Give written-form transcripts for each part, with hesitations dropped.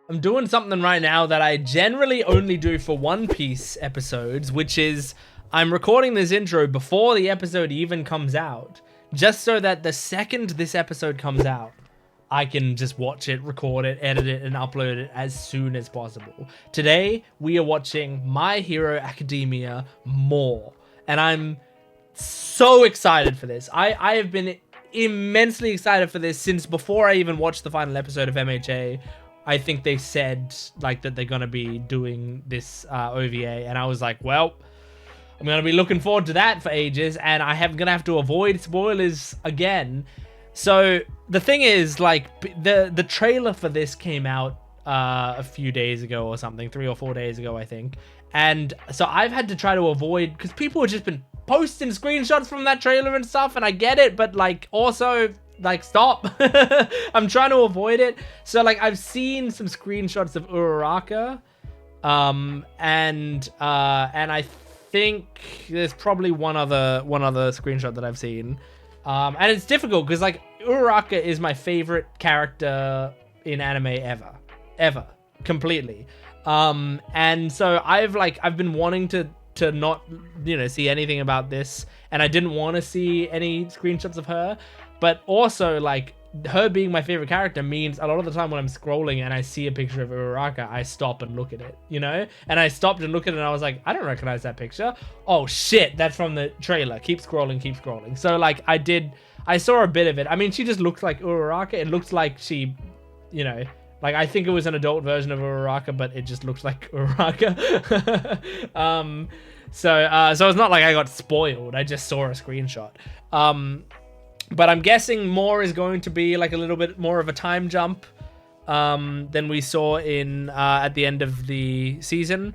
I'm doing something right now that I generally only do for One Piece episodes, which is I'm recording this intro before the episode even comes out, just so that the second this episode comes out, I can just watch it, record it, edit it, and upload it as soon as possible. Today, we are watching My Hero Academia more, and I'm so excited for this. I have been immensely excited for this since before I even watched the final episode of MHA. I think they said like that they're gonna be doing this OVA, and I was like, well, I'm gonna be looking forward to that for ages, and gonna have to avoid spoilers again. So the thing is, like, the trailer for this came out a few days ago or something, 3 or 4 days ago, I think, and so I've had to try to avoid, because people have just been posting screenshots from that trailer and stuff, and I get it, but like also, like, stop. I'm trying to avoid it. So like I've seen some screenshots of Uraraka, and I think there's probably one other screenshot that I've seen, and it's difficult because like Uraraka is my favorite character in anime ever, completely. And so I've been wanting to not, see anything about this, and I didn't want to see any screenshots of her. But also, like, her being my favorite character means a lot of the time when I'm scrolling and I see a picture of Uraraka, I stop and look at it, And I stopped and looked at it and I was like, I don't recognize that picture. Oh shit, that's from the trailer. Keep scrolling, keep scrolling. So like I saw a bit of it. I mean, she just looks like Uraraka. It looks like she, like, I think it was an adult version of Uraraka, but it just looks like Uraraka. So it's not like I got spoiled. I just saw a screenshot. But I'm guessing more is going to be like a little bit more of a time jump than we saw in at the end of the season.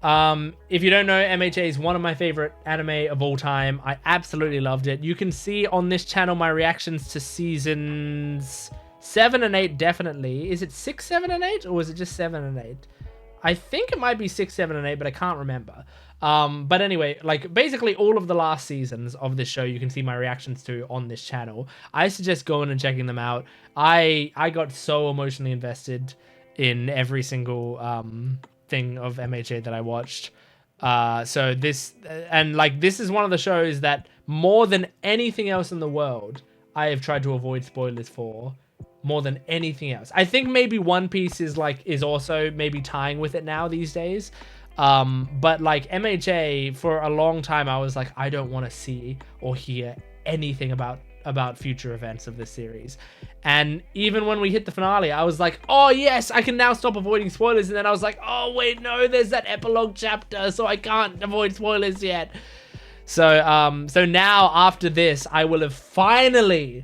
If you don't know, MHA is one of my favorite anime of all time. I absolutely loved it. You can see on this channel my reactions to seasons 7 and 8, definitely. Is it 6, 7, and 8? Or was it just 7 and 8? I think it might be 6, 7, and 8, but I can't remember. But anyway, like, basically all of the last seasons of this show you can see my reactions to on this channel. I suggest going and checking them out. I got so emotionally invested in every single thing of MHA that I watched. So this is one of the shows that more than anything else in the world I have tried to avoid spoilers for. More than anything else. I think maybe One Piece is also maybe tying with it now these days. But like MHA, for a long time I was like, I don't want to see or hear anything about future events of this series. And even when we hit the finale, I was like, oh yes, I can now stop avoiding spoilers. And then I was like, oh wait, no, there's that epilogue chapter, so I can't avoid spoilers yet. So so now after this, I will finally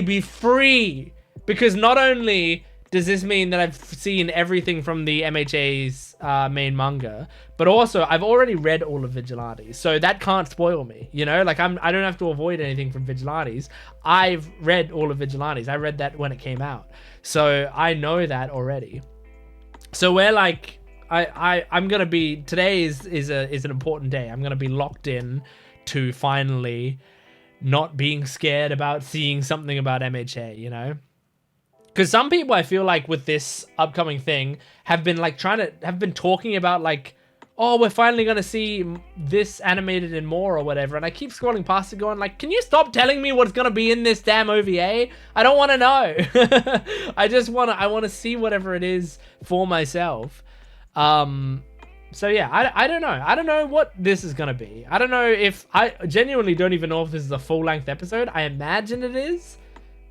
be free, because not only does this mean that I've seen everything from the MHA's main manga, but also I've already read all of Vigilantes, so that can't spoil me, Like I don't have to avoid anything from Vigilantes. I've read all of Vigilantes. I read that when it came out, so I know that already. So we're like, I'm gonna be, today is an important day. I'm gonna be locked in to finally not being scared about seeing something about MHA, Because some people, I feel like, with this upcoming thing have been talking about like, oh, we're finally gonna see this animated and more or whatever, and I keep scrolling past it going like, can you stop telling me what's gonna be in this damn OVA? I don't want to know. I want to see whatever it is for myself. So yeah, I don't know. I don't know what this is gonna be. I don't know if, I genuinely don't even know if this is a full-length episode. I imagine it is.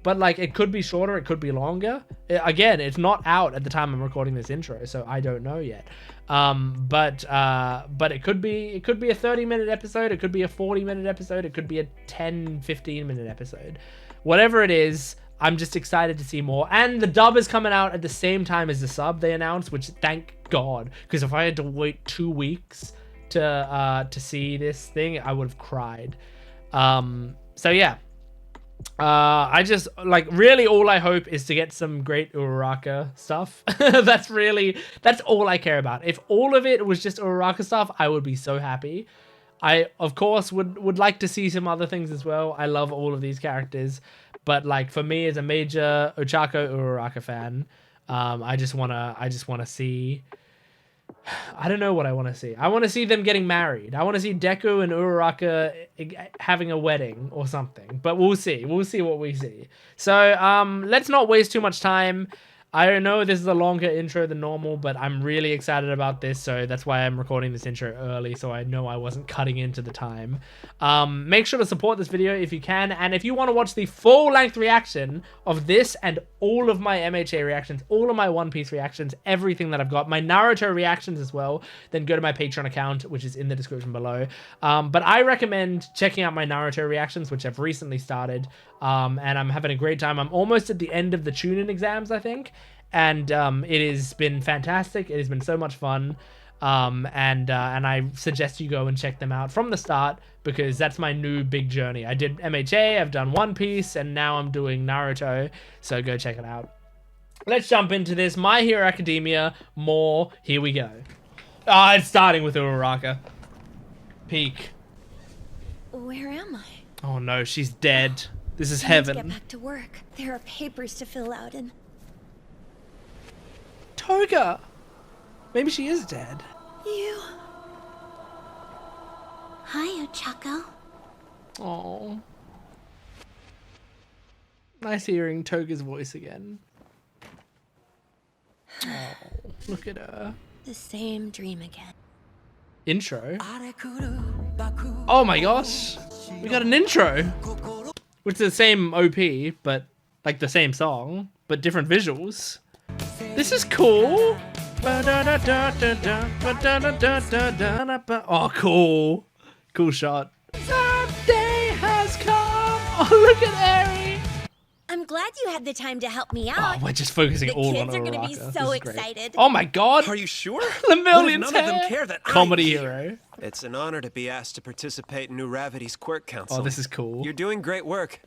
But like, it could be shorter, it could be longer. Again, it's not out at the time I'm recording this intro, so I don't know yet. But it could be a 30-minute episode, it could be a 40-minute episode, it could be a 10, 15-minute episode. Whatever it is, I'm just excited to see more. And the dub is coming out at the same time as the sub, they announced, which thank God, because if I had to wait 2 weeks to see this thing, I would have cried. So yeah. I just, like, really all I hope is to get some great Uraraka stuff. That's all I care about. If all of it was just Uraraka stuff, I would be so happy. I, of course, would like to see some other things as well. I love all of these characters. But, like, for me as a major Ochako Uraraka fan, I just wanna see. I don't know what I want to see. I want to see them getting married. I want to see Deku and Uraraka having a wedding or something. But we'll see. We'll see what we see. So let's not waste too much time. I know this is a longer intro than normal, but I'm really excited about this, so that's why I'm recording this intro early, so I know I wasn't cutting into the time. Make sure to support this video if you can, and if you want to watch the full-length reaction of this and all of my MHA reactions, all of my One Piece reactions, everything that I've got, my Naruto reactions as well, then go to my Patreon account, which is in the description below. But I recommend checking out my Naruto reactions, which I've recently started, and I'm having a great time. I'm almost at the end of the Chunin exams, I think. And it has been fantastic. It has been so much fun, and I suggest you go and check them out from the start, because that's my new big journey. I did MHA, I've done One Piece, and now I'm doing Naruto, so go check it out. Let's jump into this. My Hero Academia, more. Here we go. It's starting with Uraraka. Peak. Where am I? Oh no, she's dead. This is I need to heaven. get back to work. There are papers to fill out and... Toga! Maybe she is dead. You... Hi, Ochako. Oh. Nice hearing Toga's voice again. Oh, look at her. The same dream again. Intro? Oh my gosh! We got an intro! Which is the same OP, but like the same song, but different visuals. This is cool! Oh, cool. Cool shot. The day has come! Oh, look at Eri! I'm glad you had the time to help me Oh, out. we're just focusing The all on kids are gonna be Uraraka. so This is great. excited. Oh my god! Are you sure? The millions None of them care that Comedy I'm hero. It's an honor to be asked to participate in Uravity's Quirk Council. Oh, this is cool. You're doing great work.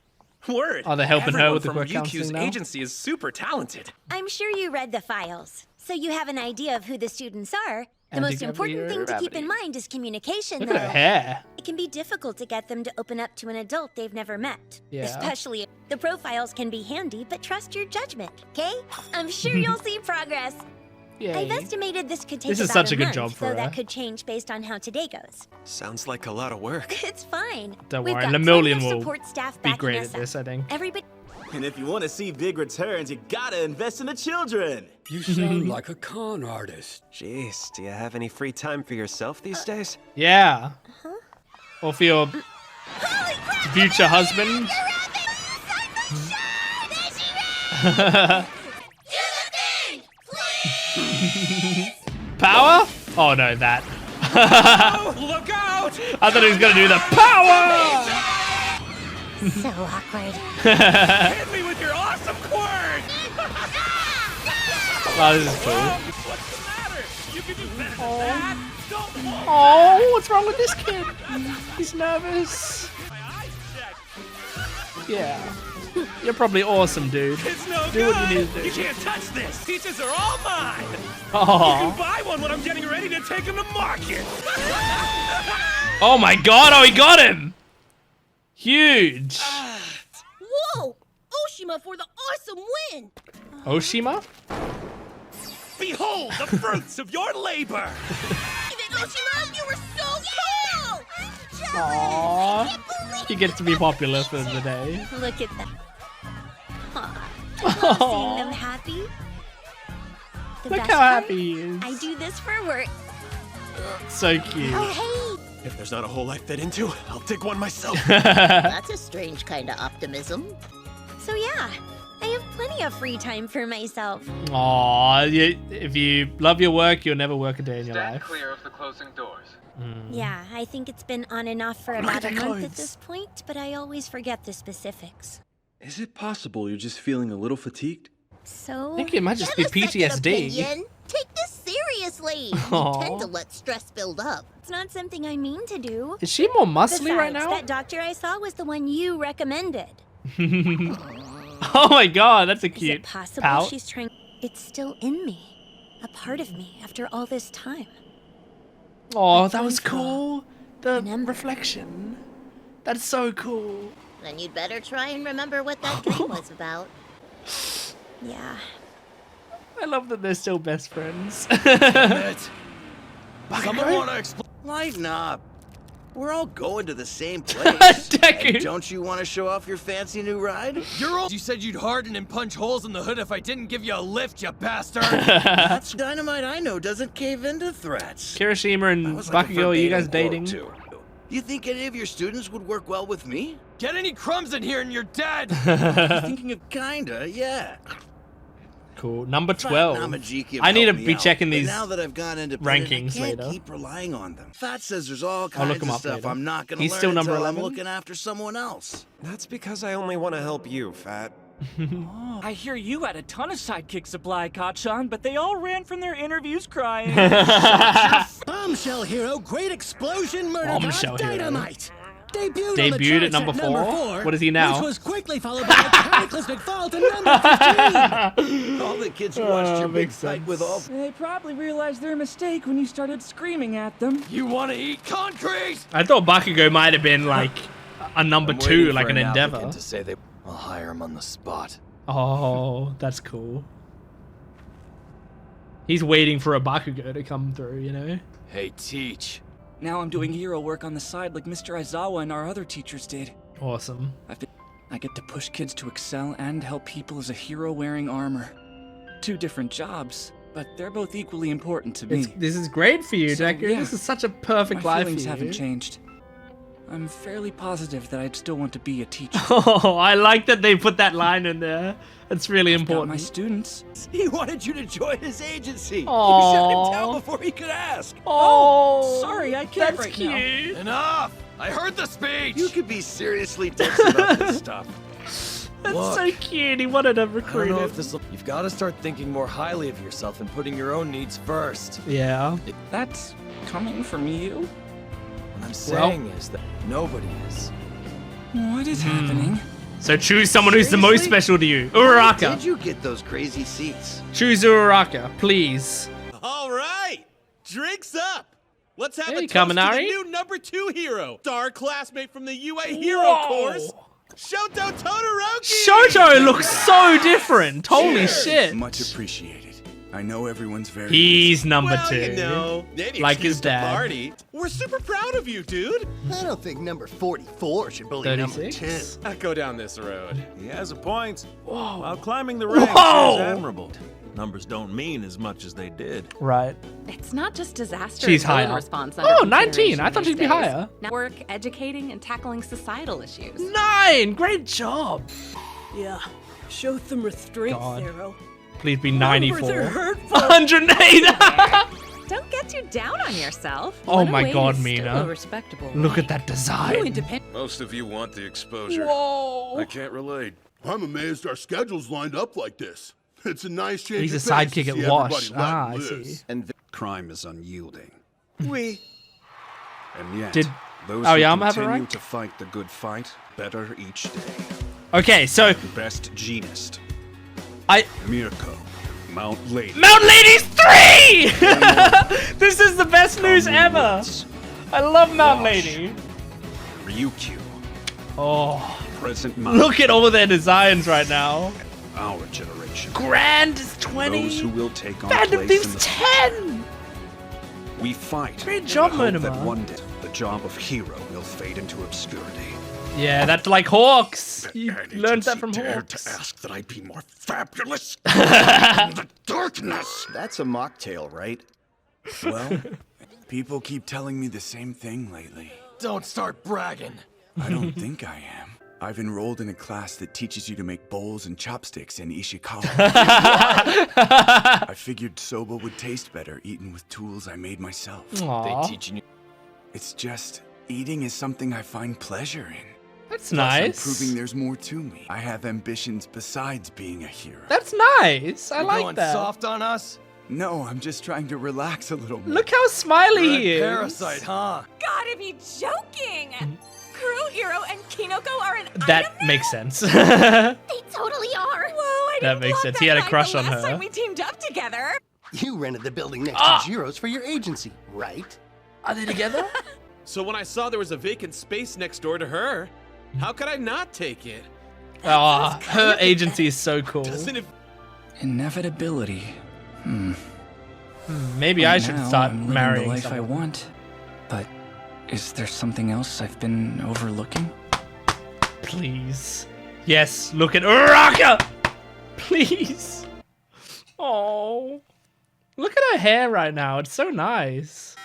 Word. Oh, they're helping her with the Everyone Quirk from Counseling UQ's now? agency is super talented. I'm sure you read the files, so you have an idea of who the students are. The And most to important thing to keep Uravity. in mind is communication, Look though. at her hair. It can be difficult to get them to open up to an adult they've never met. Yeah. Especially, the profiles can be handy, but trust your judgment, okay? I'm sure you'll see progress. Yeah. I've estimated this could take This is about such a good month, job for though her. that could change based on how today goes. Sounds like a lot of work. It's fine. Don't We've worry, got Lemillion plenty of will support staff be backing great us at this, up. I think. Everybody. And if you want to see big returns, you gotta invest in the children. You sound like a con artist. Jeez, do you have any free time for yourself these days? Yeah. Or for your Holy crap! future husband. Power? Oh no, that. Oh, look out! I thought he was gonna do the power! So awkward. Hit me with your awesome quirk! Oh, this is cool. What's the matter? You can do better than that. Don't fall Oh, what's wrong with this kid? He's nervous. my eyes checked. Yeah. You're probably awesome, dude. It's no Do good. what you need to do. You can't touch this. Peaches are all mine. You Oh. can buy one when I'm getting ready to take them to market. Oh my god, oh, he got him! Huge. Whoa! Oshima for the awesome win! Oshima? Behold the fruits of your labor. Oshima, you were so cool! Aww. He gets to be popular for the day. Look at that. Aw, seeing them happy. The Look best how part, happy he is. I do this for work. So cute. Oh, If there's not a hole I fit into, I'll dig one myself. That's a strange kind of optimism. hey. So yeah, I have plenty of free time for myself. Aw, if you love your work, you'll never work a day in your Stand life. clear of the closing doors. Yeah, I think it's been on and off for Look about at a their month clothes. at this point, but I always forget the specifics. Is it possible you're just feeling a little fatigued? So, I think it might just be Have a second PTSD. opinion. Take this seriously. Aw. We tend to let stress build up. it's not something I mean to do. Is she more muscly right Besides, now? that doctor I saw was the one you recommended. Oh my god, that's a Is cute it possible pout. she's trying? It's still in me, a part of me after all this time. Oh, a that was flame cool. The an ember. reflection. That's so cool. Then you'd better try and remember what that dream was about. Yeah. I love that they're still best friends. Someone want to explain? Lighten up. We're all going to the same place. Deku. And don't you want to show off your fancy new ride? You're old. You said you'd harden and punch holes in the hood if I didn't give you a lift, you bastard. That's dynamite I know doesn't cave into threats. Kirishima and I was like a Bakugo, are you guys verbatim dating? quote, too. You think any of your students would work well with me? Get any crumbs in here and you're dead. Thinking of kinda, yeah. Cool. Number Fat 12. Namajiki I need to helped me be out, checking but these now that I've gone into rankings I can't later. keep relying on them. Fat says there's all I'll kinds look him of up stuff later. I'm not gonna He's learn still number until 11? I'm looking after someone else. That's because I only want to help you, Fat. I hear you had a ton of sidekick supply, Kachan, but they all ran from their interviews crying. Bombshell hero, great explosion, murder Bombshell god, hero. dynamite. Debuted, Debuted on the at number charts at 4? What is he now? Which was quickly followed by a cataclysmic fall to number 15. All the kids who watched your big makes fight with all They probably realized their mistake when you started screaming at them. You want to eat concrete? I thought Bakugo might have been like a number I'm 2, waiting like for an applicant endeavor. to say I'll hire him on the spot. Oh, that's cool. He's waiting for a Bakugo to come through, you know? Hey, teach. Now I'm doing hero work on the side like Mr. Aizawa and our other teachers did. Awesome. I get to push kids to excel and help people as a hero wearing armor. 2 different jobs, but they're both equally important to me. This is great for you, So, Deku. yeah. This is such a perfect My life feelings for you. haven't changed. I'm fairly positive that I'd still want to be a teacher. Oh, I like that they put that line in there. It's really Got my important. students. He wanted you to join his agency. Aw. You shut him down before he could ask. Oh, sorry, I can't that's right cute. now. Enough! I heard the speech. You could be seriously tense about this stuff. That's Look, so cute. He wanted to I don't recruit know him. if this. You've got to start thinking more highly of yourself and putting your own needs first. Yeah. That's coming from you? What I'm saying is that nobody is. What is happening? So choose someone who's the most Seriously? special to you. How Uraraka. did you get those crazy seats? Choose Uraraka, please. All right, drinks up. Let's have Hey, a toast to the Kaminari. new number 2 hero, star classmate from the UA Hero Whoa. course, Shoto Todoroki. Shoto looks so different. Holy shit. Much appreciated. I know everyone's very He's number Well, 2. you know, any Like his excuse to dad. Party. We're super proud of you, dude. I don't think number 44 should bully number 10. 36. I go down this road. He has a point. Whoa. While climbing the ranks Whoa. is admirable. Numbers don't mean as much as they did. Right. It's not just disaster She's and higher. response Oh, under 19. I consideration thought she'd be these days. higher. Network, educating, and tackling societal issues. 9. Great job. Yeah, show some restraint, God. Zero. Please be Numbers 94. are hurtful. 108. Don't get too down on yourself. Oh my 108 God, is Mina. Still a respectable Look rank. at that design. Most of you want the exposure. Whoa. I can't relate. I'm amazed our schedules lined up like this. It's a nice change. He's of a pace sidekick to at see Wash. everybody Ah, I letting see. loose. And crime is unyielding. We. And yet, Did those Aoyama who have a continue rank? to fight the good fight better each day. Okay, so Best genist, I Mirko, Mount Lady. Mount Ladies 3. This is the best news ever. I love Mount Lady. Ryukyu, Oh, Present Mount. look at all their designs right now. Our generation. Grand is 20. Those who will take our Phantom place Thief's in the 10. We fight. Great job, in the hope Monoma. that one day the job of hero will fade into obscurity. Yeah, that's like Hawks. You An learned that agency from dared Hawks. to ask that I be more fabulous in the darkness. That's a mocktail, right? Well, people keep telling me the same thing lately. Don't start bragging. I don't think I am. I've enrolled in a class that teaches you to make bowls and chopsticks in Ishikawa. I figured soba would taste better eaten with tools I made myself. Aw, They teaching you. It's just, eating is something I find pleasure in. that's Plus, I'm nice. proving there's more to me. I have ambitions besides being a hero. That's nice. I You like going that. soft on us? No, I'm just trying to relax a little more. Look how smiley You're he a is. parasite, huh? Gotta be joking! Kuro, Iro, and Kinoko are an That item now? makes sense. They totally are. Whoa, I That didn't makes block sense. that He had a vibe crush the on last her. time we teamed up together. You rented the building next Ah! to Jiro's for your agency, right? Are they together? So when I saw there was a vacant space next door to her, how could I not take it? Aw, her agency is so cool. Doesn't it? Inevitability. Maybe I should now, start I'm living marrying the life I someone. want. But is there something else I've been overlooking? Please. Yes, look at Uraraka! Please. Oh. Look at her hair right now. It's so nice.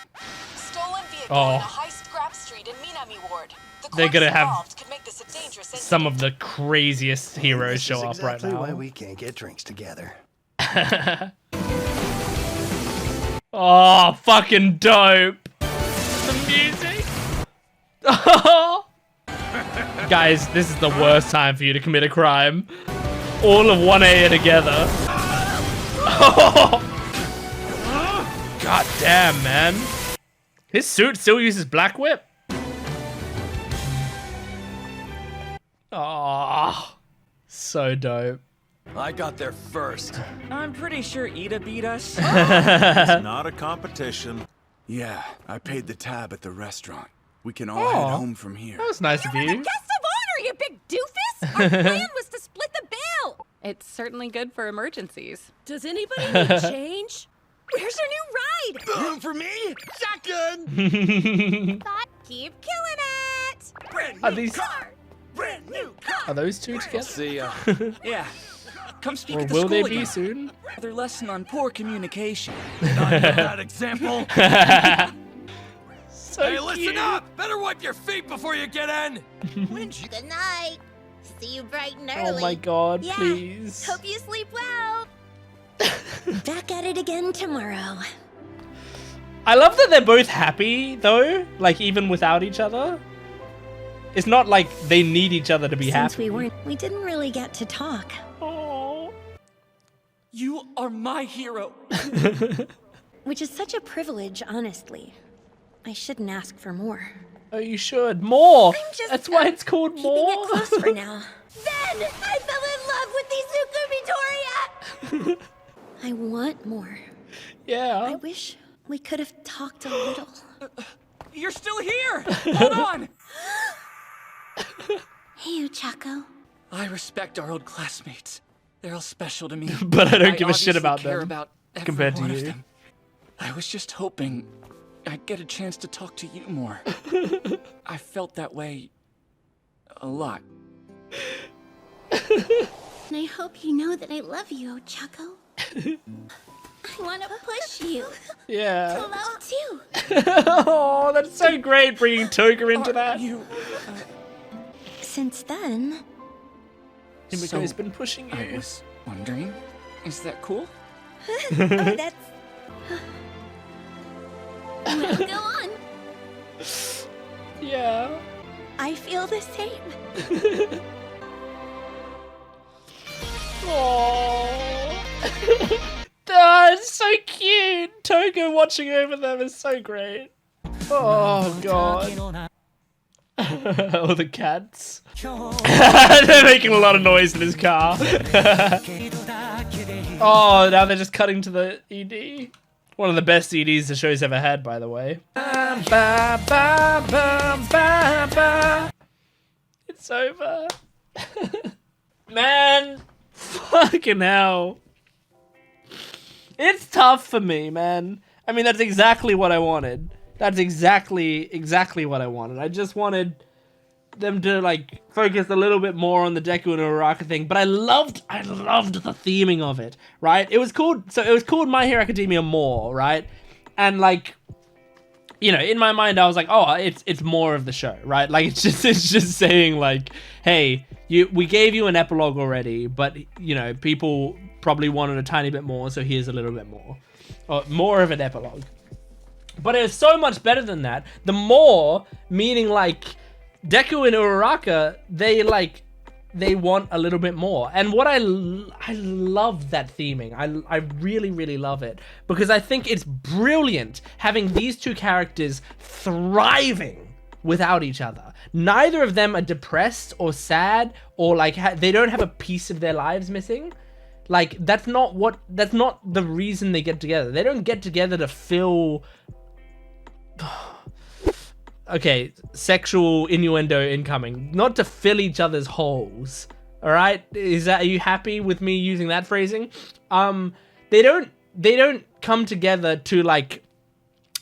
Stolen vehicle Oh. in a high scrap street in Minami Ward. The They're gonna corpse have involved could make this a dangerous some of the craziest heroes show up right Exactly now. why we can't get drinks together. Oh, fucking dope. The music. Guys, this is the worst time for you to commit a crime. All of 1A together. God damn, man. His suit still uses Black Whip. Oh, so dope. I got there first. I'm pretty sure Ida beat us. It's not a competition. Yeah, I paid the tab at the restaurant. We can all Oh, head home from here. That was nice of you. Guest of honor, you big doofus! Our plan was to split the bill! It's certainly good for emergencies. Does anybody need change? Where's your new ride? Room for me? Shotgun! Keep killing it! Brand Are new these- car! Brand new car! Are those two together? See ya. Yeah. Come speak Or at the will school they be again. soon? Another lesson on poor communication. Not that example. So Hey, listen cute. up! Better wipe your feet before you get in. Good night. See you bright and Oh early. my god, Yeah. please. Hope you sleep well. Back at it again tomorrow. I love that they're both happy, though. Like, even without each other. It's not like they need each other to be Since happy. we didn't really get to talk. Oh. You are my hero. Which is such a privilege, honestly. I shouldn't ask for more. Oh, you should. More. I'm just, That's why it's called Keeping more. it close for now. Then I fell in love with these Zuku Midoriya! I want more. Yeah. I wish we could have talked a little. You're still here. Hold on. Hey, Uchako. I respect our old classmates. They're all special to me. But I don't give a shit obviously about care them about every compared to one of you. them. I was just hoping I'd get a chance to talk to you more. I felt that way a lot. And I hope you know that I love you, Ochako. I want to push you Yeah. to love too. Oh, that's so great bringing Toga into that. Since then, Himiko's been pushing you. I was wondering, is that cool? oh, that's. Well, go on. Yeah. I feel the same. Oh. That's so cute. Toga watching over them is so great. Oh god. Oh, the cats. They're making a lot of noise in his car. Oh, now they're just cutting to the ED. One of the best EDs the show's ever had, by the way. It's over. Man, fucking hell. It's tough for me, man. I mean, that's exactly what I wanted. That's exactly what I wanted. I just wanted them to like focus a little bit more on the Deku and Uraraka thing, but I loved the theming of it, right? It was called My Hero Academia more, right? And like, you know, in my mind I was like, oh, it's more of the show, right? Like it's just saying like, hey, we gave you an epilogue already, but you know, people probably wanted a tiny bit more, so here's a little bit more. Or more of an epilogue. But it's so much better than that. The more, meaning like Deku and Uraraka, they want a little bit more. And what I love that theming. I really, really love it. Because I think it's brilliant having these two characters thriving without each other. Neither of them are depressed or sad or like they don't have a piece of their lives missing. Like that's not the reason they get together. They don't get together to fill okay, sexual innuendo incoming. Not to fill each other's holes. All right? Are you happy with me using that phrasing? They don't come together to like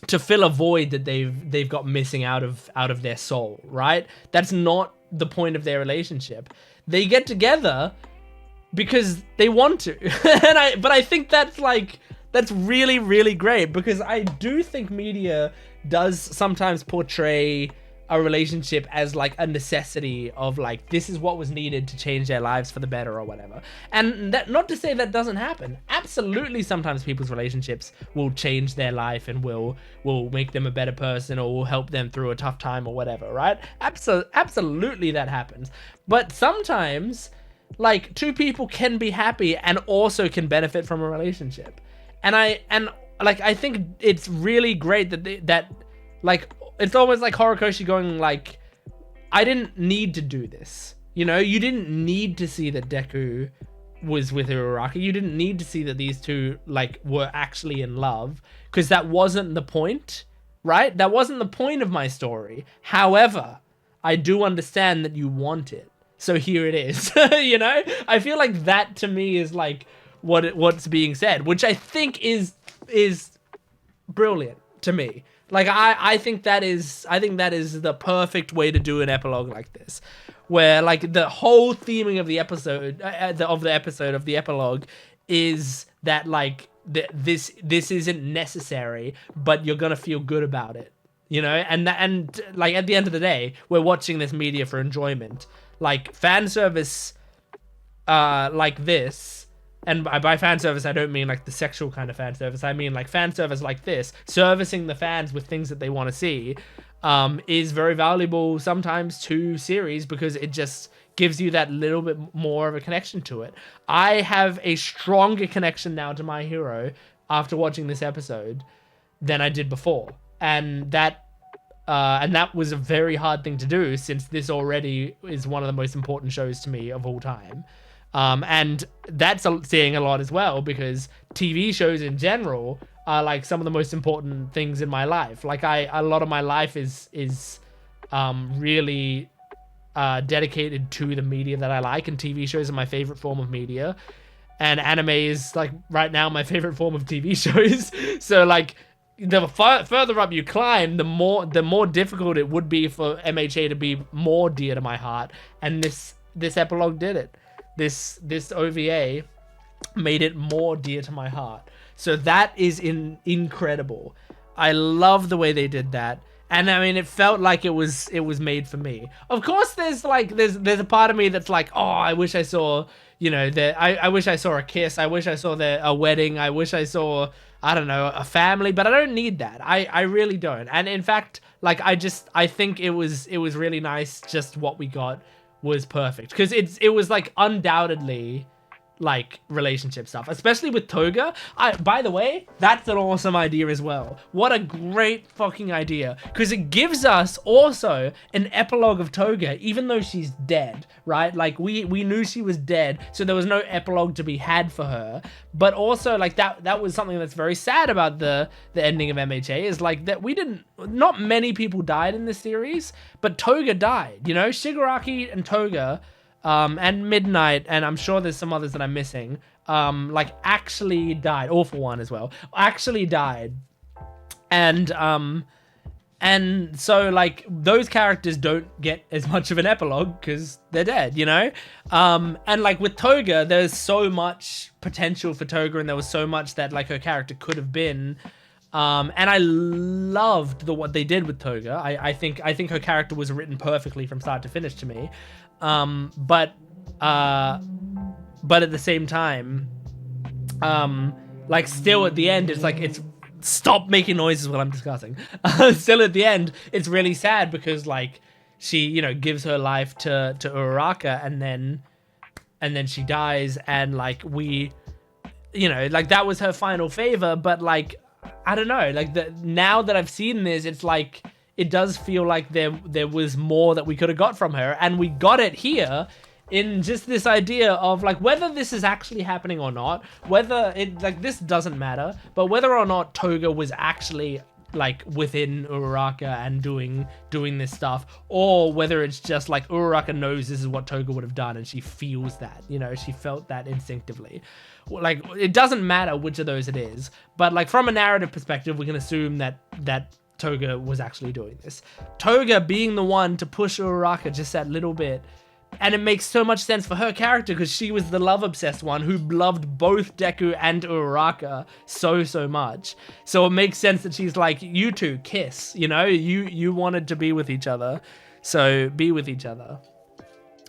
to fill a void that they've got missing out of their soul, right? That's not the point of their relationship. They get together because they want to. But I think that's really, really great, because I do think media does sometimes portray a relationship as like a necessity of like, this is what was needed to change their lives for the better or whatever. And that, not to say that doesn't happen. Absolutely, sometimes people's relationships will change their life and will make them a better person, or will help them through a tough time or whatever, right? Absolutely that happens. But sometimes like two people can be happy and also can benefit from a relationship. And I think it's really great that it's almost like Horikoshi going like, I didn't need to do this. You know, you didn't need to see that Deku was with Uraraka. You didn't need to see that these two like were actually in love, because that wasn't the point, right? That wasn't the point of my story. However, I do understand that you want it. So here it is. You know? I feel like that to me is like what's being said, which I think is brilliant to me. Like I think that is the perfect way to do an epilogue like this, where like the whole theming of the episode of the epilogue is that like this isn't necessary, but you're gonna feel good about it, you know. And like at the end of the day, we're watching this media for enjoyment. Like fan service, like this. And by fan service, I don't mean like the sexual kind of fan service. I mean like fan service like this, servicing the fans with things that they want to see, is very valuable sometimes to series, because it just gives you that little bit more of a connection to it. I have a stronger connection now to My Hero after watching this episode than I did before. And that was a very hard thing to do, since this already is one of the most important shows to me of all time. And that's saying a lot as well, because TV shows in general are like some of the most important things in my life. Like a lot of my life is really dedicated to the media that I like, and TV shows are my favorite form of media, and anime is like right now my favorite form of TV shows. So like the further up you climb, the more difficult it would be for MHA to be more dear to my heart, and this epilogue did it. This OVA made it more dear to my heart. So that is incredible. I love the way they did that. And I mean, it felt like it was made for me. Of course, there's a part of me that's like, oh, I wish I saw, you know, I wish I saw a kiss. I wish I saw a wedding. I wish I saw, I don't know, a family. But I don't need that. I really don't. And in fact, like I think it was really nice. Just what we got was perfect, because it was like undoubtedly like relationship stuff, especially with Toga. By the way, that's an awesome idea as well. What a great fucking idea, because it gives us also an epilogue of Toga, even though she's dead, right? Like we knew she was dead, so there was no epilogue to be had for her. But also like that was something that's very sad about the ending of MHA, is like that not many people died in this series, but Toga died, you know. Shigaraki and Toga, and Midnight, and I'm sure there's some others that I'm missing, like actually died. Awful One as well, actually died. And so like those characters don't get as much of an epilogue because they're dead, you know? And like with Toga, there's so much potential for Toga, and there was so much that like her character could have been. And I loved what they did with Toga. I think her character was written perfectly from start to finish to me. But at the same time, like still at the end, it's like, stop making noises while I'm discussing. Still at the end, it's really sad, because like she, you know, gives her life to Uraraka, and then she dies, and like we, you know, like that was her final favor. But like, I don't know, like now that I've seen this, it's like, it does feel like there was more that we could have got from her, and we got it here in just this idea of like, whether this is actually happening or not, whether it, like, this doesn't matter, but whether or not Toga was actually like within Uraraka and doing this stuff, or whether it's just like Uraraka knows this is what Toga would have done and she feels that, you know, she felt that instinctively. Like, it doesn't matter which of those it is, but like from a narrative perspective, we can assume that Toga was actually doing this. Toga being the one to push Uraraka just that little bit. And it makes so much sense for her character because she was the love-obsessed one who loved both Deku and Uraraka so much. So it makes sense that she's like, you two, kiss, you know? You wanted to be with each other, so be with each other.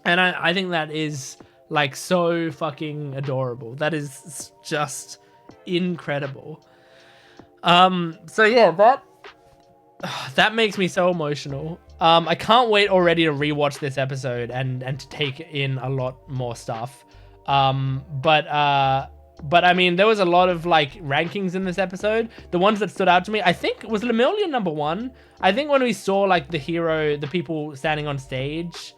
And I think that is, like, so fucking adorable. That is just incredible. So yeah, that makes me so emotional. I can't wait already to rewatch this episode and to take in a lot more stuff. But I mean, there was a lot of like rankings in this episode. The ones that stood out to me, I think, was Lemillion number 1. I think when we saw like the people standing on stage,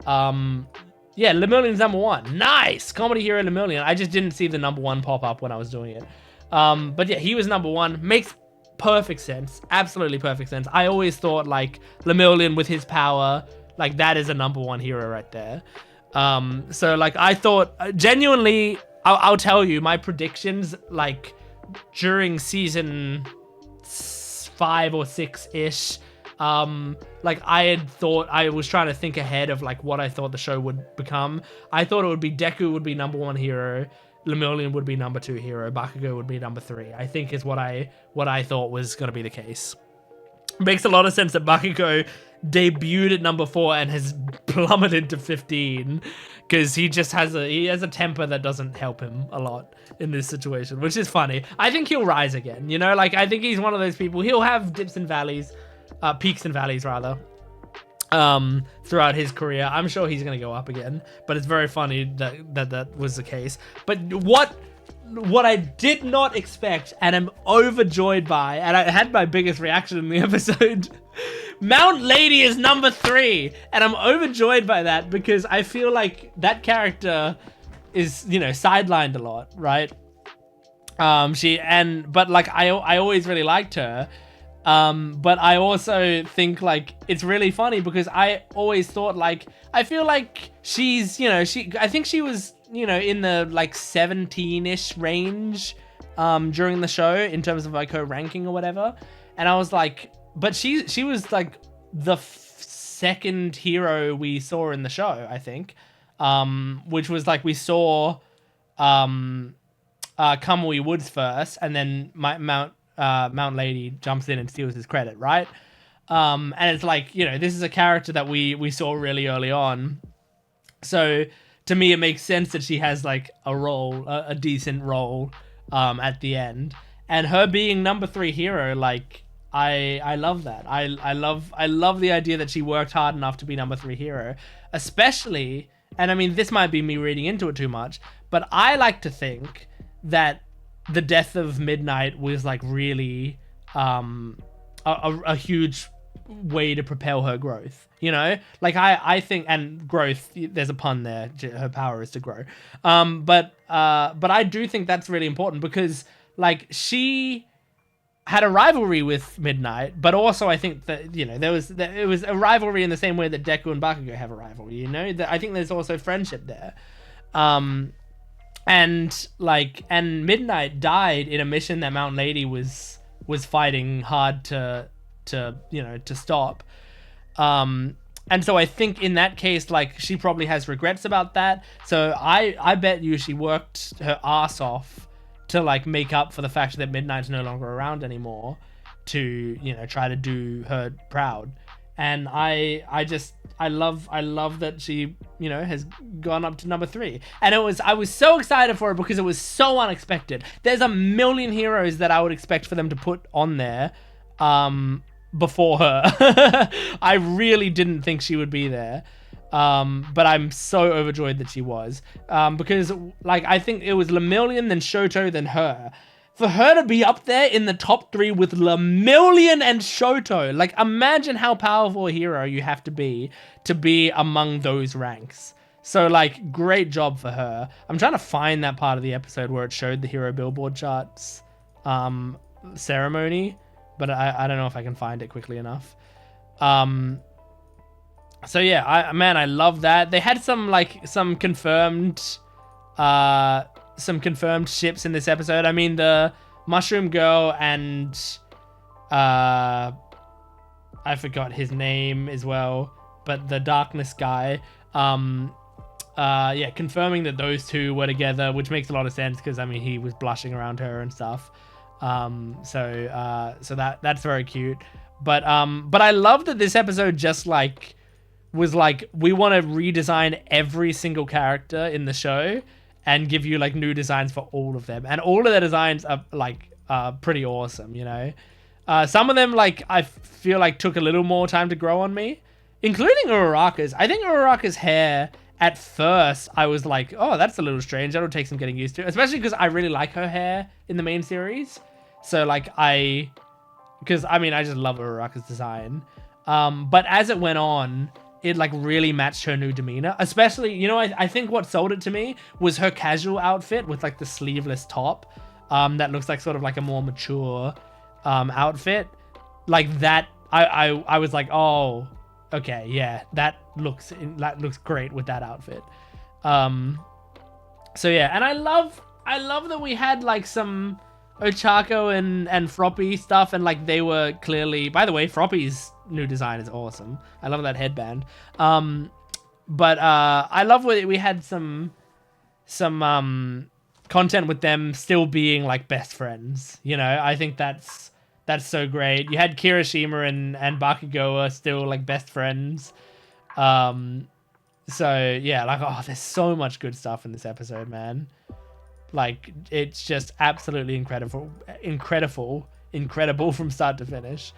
yeah, Lemillion's number 1. Nice! Comedy hero Lemillion. I just didn't see the number 1 pop up when I was doing it. But yeah, he was number 1. Makes perfect sense. Absolutely perfect sense. I always thought like Lemillion with his power, like that is a number 1 hero right there. So like I thought genuinely, I'll tell you my predictions like during season 5 or 6-ish. Like I had thought, I was trying to think ahead of like what I thought the show would become. I thought it would be Deku would be number 1 hero, Lemillion would be number 2 hero, Bakugo would be number 3. I think is what I thought was going to be the case. Makes a lot of sense that Bakugo debuted at number 4 and has plummeted to 15 because he just has a temper that doesn't help him a lot in this situation, which is funny. I think he'll rise again, you know, like I think he's one of those people. He'll have dips and valleys, peaks and valleys rather, throughout his career. I'm sure he's gonna go up again, but it's very funny that was the case. But what I did not expect and am overjoyed by, and I had my biggest reaction in the episode, Mount Lady is number 3, and I'm overjoyed by that because I feel like that character is, you know, sidelined a lot, right? But like I always really liked her. But I also think like it's really funny because I always thought like, I feel like she's, you know, I think she was, you know, in the like 17-ish range during the show in terms of like her ranking or whatever. And I was like, but she was like the second hero we saw in the show, I think, which was like we saw Kamui Woods first, and then Mount Lady jumps in and steals his credit, right? And it's like, you know, this is a character that we saw really early on. So to me, it makes sense that she has like a role, a decent role at the end. And her being number 3 hero, like, I love that. I love the idea that she worked hard enough to be number 3 hero, especially, and I mean, this might be me reading into it too much, but I like to think that the death of Midnight was like really a huge way to propel her growth, you know? Like I think, and growth, there's a pun there, her power is to grow. But I do think that's really important because like she had a rivalry with Midnight, but also I think that, you know, it was a rivalry in the same way that Deku and Bakugo have a rivalry, you know? I think there's also friendship there. And Midnight died in a mission that Mount Lady was fighting hard to you know, to stop. And so I think in that case, like, she probably has regrets about that. So I bet you she worked her ass off to like make up for the fact that Midnight's no longer around anymore to, you know, try to do her proud. And I love that she, you know, has gone up to number 3. And I was so excited for it because it was so unexpected. There's a million heroes that I would expect for them to put on there before her. I really didn't think she would be there. But I'm so overjoyed that she was. Because like I think it was Lemillion, then Shoto, then her. For her to be up there in the top 3 with Lemillion and Shoto, like imagine how powerful a hero you have to be among those ranks. So like, great job for her. I'm trying to find that part of the episode where it showed the hero billboard charts ceremony. but I don't know if I can find it quickly enough. So yeah, I love that. They had some confirmed ships in this episode. I mean, the Mushroom Girl and I forgot his name as well, but the Darkness guy. Yeah, confirming that those two were together, which makes a lot of sense because I mean he was blushing around her and stuff. So that's very cute. But I love that this episode just was we want to redesign every single character in the show and give you new designs for all of them, and all of the designs are pretty awesome, you know. Some of them I feel took a little more time to grow on me, including Uraraka's. I think Uraraka's hair at first I was oh, that's a little strange, that'll take some getting used to, especially because I really like her hair in the main series. So because I mean I just love Uraraka's design, but as it went on, it really matched her new demeanor. Especially, you know, I think what sold it to me was her casual outfit with the sleeveless top, that looks sort of a more mature outfit. That I was oh, okay, yeah, that looks great with that outfit. So yeah, and I love that we had some Ochako and Froppy stuff, and they were clearly, by the way, Froppy's new design is awesome. I love that headband. But I love we had some content with them still being like best friends. You know, I think that's so great. You had Kirishima and Bakugo are still like best friends. So yeah, like, oh, there's so much good stuff in this episode, man. Like, it's just absolutely incredible from start to finish.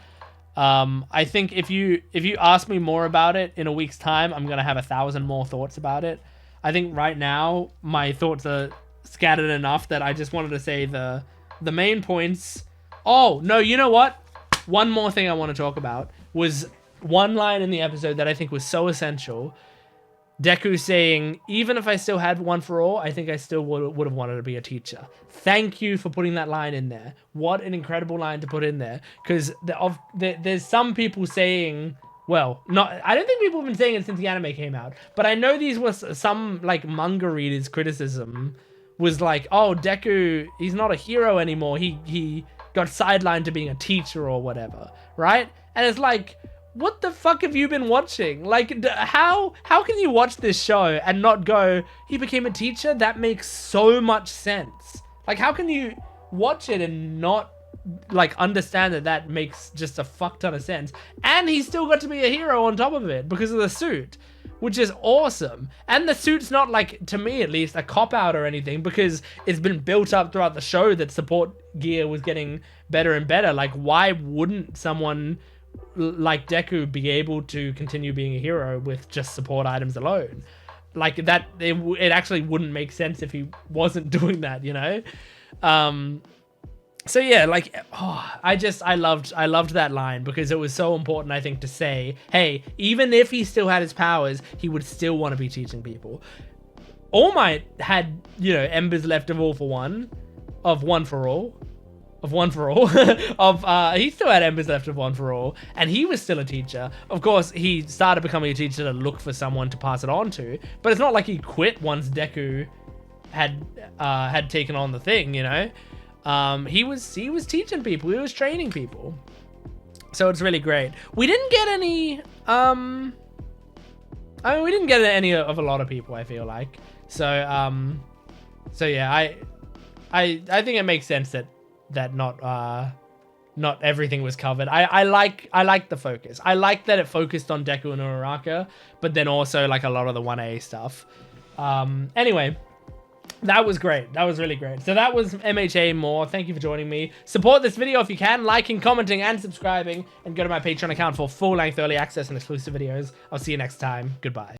I think if you ask me more about it in a week's time, I'm gonna have 1,000 more thoughts about it. I think right now my thoughts are scattered enough that I just wanted to say the main points. Oh no, you know what? One more thing I want to talk about was one line in the episode that I think was so essential. Deku saying, even if I still had one for all, I think I still would have wanted to be a teacher. Thank you for putting that line in there. What an incredible line to put in there. Because there's some people saying, well, I don't think people have been saying it since the anime came out, but I know these was some like manga readers' criticism was like, oh, Deku, he's not a hero anymore. He got sidelined to being a teacher or whatever, right? And it's like, what the fuck have you been watching? Like, how can you watch this show and not go, he became a teacher? That makes so much sense. Like, how can you watch it and not, like, understand that makes just a fuck ton of sense? And he still got to be a hero on top of it because of the suit, which is awesome. And the suit's not, like, to me at least, a cop-out or anything, because it's been built up throughout the show that support gear was getting better and better. Like, why wouldn't someone like Deku be able to continue being a hero with just support items alone? Like, that it actually wouldn't make sense if he wasn't doing that, you know? So yeah, like, oh, I loved that line because it was so important, I think, to say, hey, even if he still had his powers, he would still want to be teaching people. All Might had, you know, embers left of one for all. He still had embers left of one for all, and he was still a teacher. Of course, he started becoming a teacher to look for someone to pass it on to, but it's not like he quit once Deku had taken on the thing, you know. He was teaching people, he was training people, so it's really great. We didn't get any we didn't get any of a lot of people, I feel like. So yeah, I think it makes sense that not everything was covered. I like the focus. I like that it focused on Deku and Uraraka, but then also like a lot of the 1A stuff. Anyway, that was great. That was really great. So that was MHA More. Thank you for joining me. Support this video if you can, liking, commenting, and subscribing, and go to my Patreon account for full-length early access and exclusive videos. I'll see you next time. Goodbye.